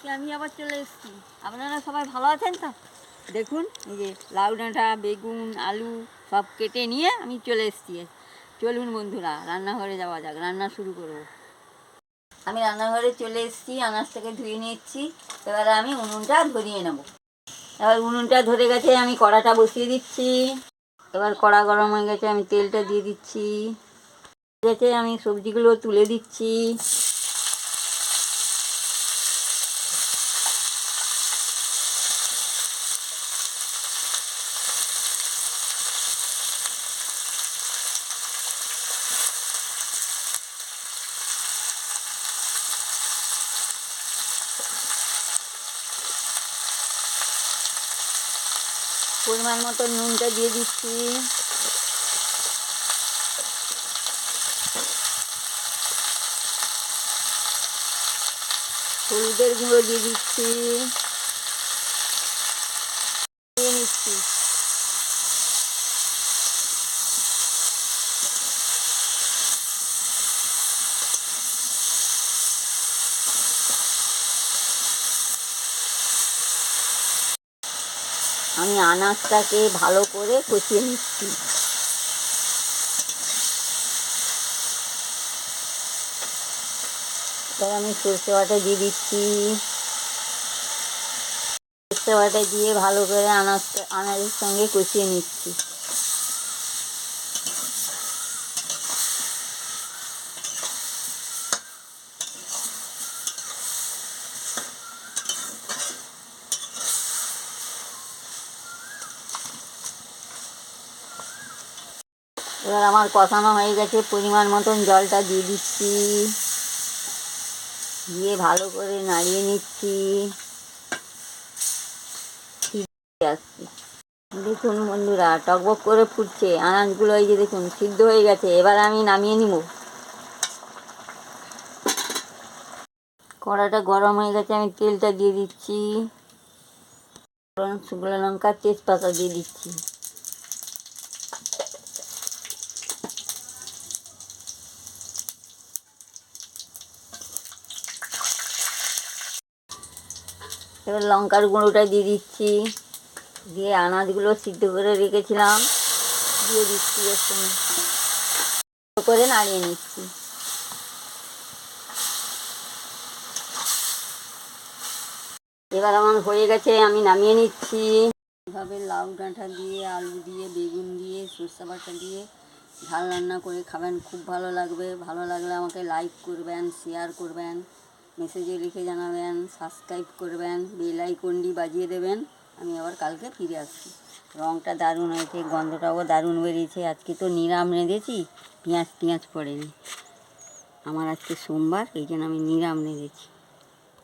আজকে আমি আবার চলে এসেছি। আপনারা সবাই ভালো আছেন তো? দেখুন এই যে লাউ ডাঁটা, বেগুন, আলু সব কেটে নিয়ে আমি চলে এসেছি। চলুন বন্ধুরা, রান্নাঘরে যাওয়া যাক, রান্না শুরু করব। আমি রান্নাঘরে চলে এসেছি, আনাজটাকে ধুয়ে নিচ্ছি। এবারে আমি উনুনটা ধরিয়ে নেব। এবার উনুনটা ধরে গেছে, আমি কড়াটা বসিয়ে দিচ্ছি। এবার কড়া গরম হয়ে গেছে, আমি তেলটা দিয়ে দিচ্ছি। গেছে, আমি সবজিগুলো তুলে দিচ্ছি। পরিমাণ মতো নুনটা দিয়ে দিচ্ছি। হলুদের গুঁড়ো দিয়ে দিচ্ছি, দিয়ে নিচ্ছি। আমি আনাজটাকে ভালো করে কষিয়ে নিচ্ছি। এবার আমি সরষে বাটা দিয়ে দিচ্ছি। সরষে বাটা দিয়ে ভালো করে আনাজের সঙ্গে কষিয়ে নিচ্ছি। এবার আমার কষানো হয়ে গেছে, পরিমাণ মতন জলটা দিয়ে দিচ্ছি, দিয়ে ভালো করে নাড়িয়ে নিচ্ছি। দেখুন বন্ধুরা, টকবক করে ফুটছে, আনাজগুলো এই যে দেখুন সিদ্ধ হয়ে গেছে। এবার আমি নামিয়ে নিব। কড়াটা গরম হয়ে গেছে, আমি তেলটা দিয়ে দিচ্ছি। শুকনো লঙ্কা, তেজপাতা দিয়ে দিচ্ছি। এবার লঙ্কার গুঁড়োটা দিয়ে দিচ্ছি, দিয়ে আনাজগুলো সিদ্ধ করে রেখেছিলাম দিয়ে দিচ্ছি। এর সঙ্গে করে নাড়িয়ে নিচ্ছি। এবার আমার হয়ে গেছে, আমি নামিয়ে নিচ্ছি। এভাবে লাউ ডাঁটা দিয়ে, আলু দিয়ে, বেগুন দিয়ে, সরষে বাটা দিয়ে ঝাল রান্না করে খাবেন, খুব ভালো লাগবে। ভালো লাগলে আমাকে লাইক করবেন, শেয়ার করবেন, মেসেজে লিখে জানাবেন, সাবস্ক্রাইব করবেন, বেল আইকনটি বাজিয়ে দেবেন। আমি আবার কালকে ফিরে আসছি। রঙটা দারুণ হয়েছে, গন্ধটাও দারুণ বেরিয়েছে। আজকে তো নিরাম রেঁধেছি, পেঁয়াজ পড়েনি। আমার আজকে সোমবার, এই জন্য আমি নিরাম রেঁধেছি।